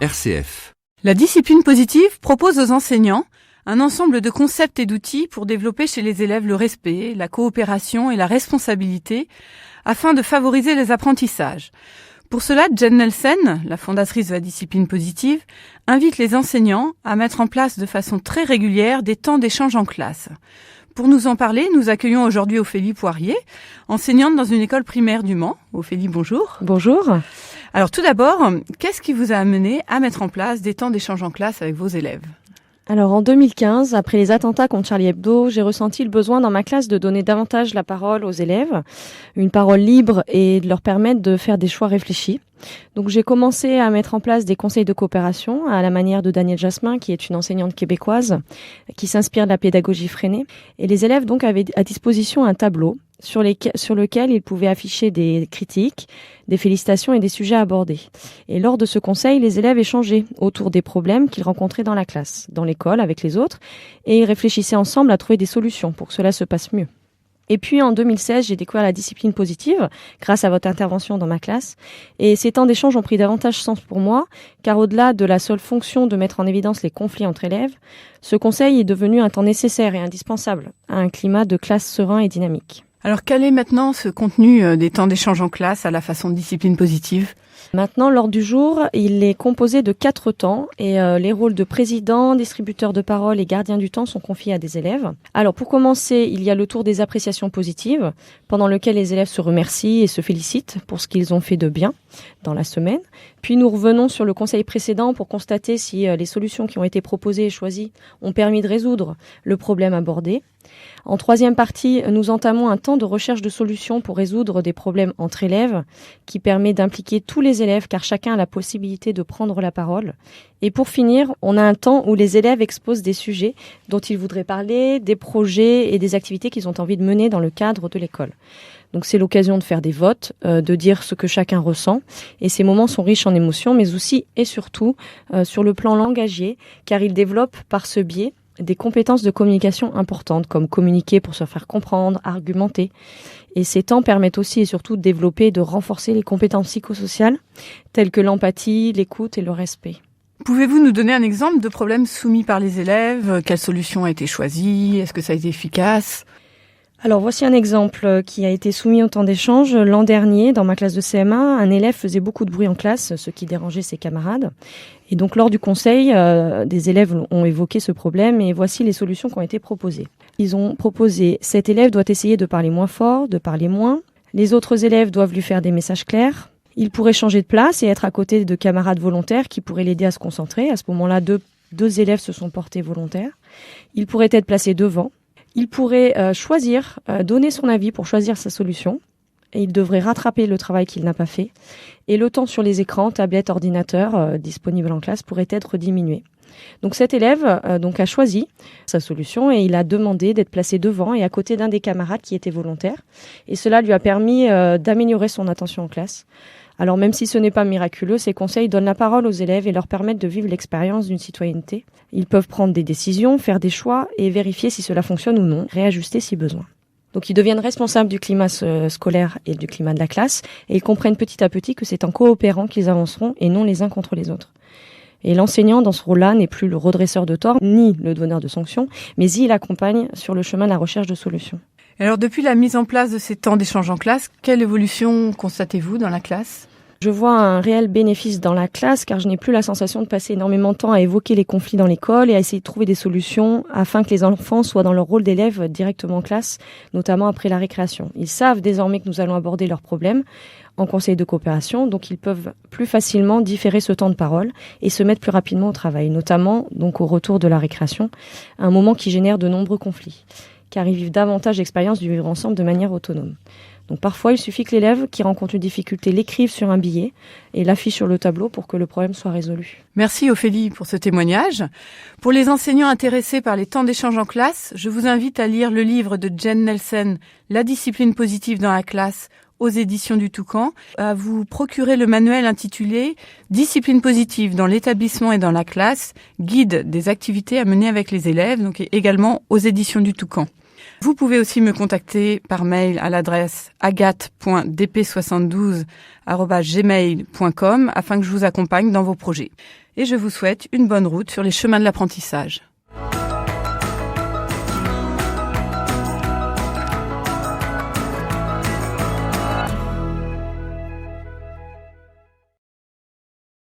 RCF. La discipline positive propose aux enseignants un ensemble de concepts et d'outils pour développer chez les élèves le respect, la coopération et la responsabilité afin de favoriser les apprentissages. Pour cela, Jen Nelsen, la fondatrice de la discipline positive, invite les enseignants à mettre en place de façon très régulière des temps d'échange en classe. Pour nous en parler, nous accueillons aujourd'hui Ophélie Poirier, enseignante dans une école primaire du Mans. Ophélie, bonjour. Bonjour. Alors tout d'abord, qu'est-ce qui vous a amené à mettre en place des temps d'échange en classe avec vos élèves ? Alors en 2015, après les attentats contre Charlie Hebdo, j'ai ressenti le besoin dans ma classe de donner davantage la parole aux élèves, une parole libre et de leur permettre de faire des choix réfléchis. Donc j'ai commencé à mettre en place des conseils de coopération à la manière de Danielle Jasmin, qui est une enseignante québécoise qui s'inspire de la pédagogie freinée. Et les élèves donc avaient à disposition un tableau sur lequel ils pouvaient afficher des critiques, des félicitations et des sujets abordés. Et lors de ce conseil, les élèves échangeaient autour des problèmes qu'ils rencontraient dans la classe, dans l'école, avec les autres, et ils réfléchissaient ensemble à trouver des solutions pour que cela se passe mieux. Et puis en 2016, j'ai découvert la discipline positive grâce à votre intervention dans ma classe. Et ces temps d'échange ont pris davantage sens pour moi, car au-delà de la seule fonction de mettre en évidence les conflits entre élèves, ce conseil est devenu un temps nécessaire et indispensable à un climat de classe serein et dynamique. Alors quel est maintenant ce contenu des temps d'échange en classe à la façon de discipline positive ? Maintenant, l'ordre du jour, il est composé de 4 temps et les rôles de président, distributeur de parole et gardien du temps sont confiés à des élèves. Alors pour commencer, il y a le tour des appréciations positives, pendant lequel les élèves se remercient et se félicitent pour ce qu'ils ont fait de bien dans la semaine. Puis nous revenons sur le conseil précédent pour constater si les solutions qui ont été proposées et choisies ont permis de résoudre le problème abordé. En troisième partie, nous entamons un temps de recherche de solutions pour résoudre des problèmes entre élèves qui permet d'impliquer tous les élèves car chacun a la possibilité de prendre la parole. Et pour finir, on a un temps où les élèves exposent des sujets dont ils voudraient parler, des projets et des activités qu'ils ont envie de mener dans le cadre de l'école. Donc c'est l'occasion de faire des votes, de dire ce que chacun ressent. Et ces moments sont riches en émotions, mais aussi et surtout sur le plan langagier, car ils développent par ce biais des compétences de communication importantes, comme communiquer pour se faire comprendre, argumenter. Et ces temps permettent aussi et surtout de développer et de renforcer les compétences psychosociales, telles que l'empathie, l'écoute et le respect. Pouvez-vous nous donner un exemple de problème soumis par les élèves ? Quelle solution a été choisie ? Est-ce que ça a été efficace ? Alors voici un exemple qui a été soumis au temps d'échange. L'an dernier, dans ma classe de CM1, un élève faisait beaucoup de bruit en classe, ce qui dérangeait ses camarades. Et donc lors du conseil, des élèves ont évoqué ce problème et voici les solutions qui ont été proposées. Ils ont proposé « Cet élève doit essayer de parler moins fort, de parler moins. Les autres élèves doivent lui faire des messages clairs. Il pourrait changer de place et être à côté de camarades volontaires qui pourraient l'aider à se concentrer. » À ce moment-là, deux élèves se sont portés volontaires. Il pourrait être placé devant. Il pourrait choisir, donner son avis pour choisir sa solution. Et il devrait rattraper le travail qu'il n'a pas fait. Et le temps sur les écrans, tablettes, ordinateurs disponibles en classe pourrait être diminué. Donc cet élève a choisi sa solution et il a demandé d'être placé devant et à côté d'un des camarades qui était volontaire. Et cela lui a permis d'améliorer son attention en classe. Alors même si ce n'est pas miraculeux, ces conseils donnent la parole aux élèves et leur permettent de vivre l'expérience d'une citoyenneté. Ils peuvent prendre des décisions, faire des choix et vérifier si cela fonctionne ou non, réajuster si besoin. Donc ils deviennent responsables du climat scolaire et du climat de la classe et ils comprennent petit à petit que c'est en coopérant qu'ils avanceront et non les uns contre les autres. Et l'enseignant dans ce rôle-là n'est plus le redresseur de tort ni le donneur de sanctions, mais il accompagne sur le chemin de la recherche de solutions. Alors depuis la mise en place de ces temps d'échange en classe, quelle évolution constatez-vous dans la classe ? Je vois un réel bénéfice dans la classe car je n'ai plus la sensation de passer énormément de temps à évoquer les conflits dans l'école et à essayer de trouver des solutions afin que les enfants soient dans leur rôle d'élève directement en classe, notamment après la récréation. Ils savent désormais que nous allons aborder leurs problèmes en conseil de coopération, donc ils peuvent plus facilement différer ce temps de parole et se mettre plus rapidement au travail, notamment donc au retour de la récréation, un moment qui génère de nombreux conflits, car ils vivent davantage l'expérience du vivre ensemble de manière autonome. Donc parfois, il suffit que l'élève qui rencontre une difficulté l'écrive sur un billet et l'affiche sur le tableau pour que le problème soit résolu. Merci Ophélie pour ce témoignage. Pour les enseignants intéressés par les temps d'échange en classe, je vous invite à lire le livre de Jen Nelsen, La discipline positive dans la classe, aux éditions du Toucan, à vous procurer le manuel intitulé « Discipline positive dans l'établissement et dans la classe, guide des activités à mener avec les élèves », donc également aux éditions du Toucan. Vous pouvez aussi me contacter par mail à l'adresse agathe.dp72@gmail.com afin que je vous accompagne dans vos projets. Et je vous souhaite une bonne route sur les chemins de l'apprentissage.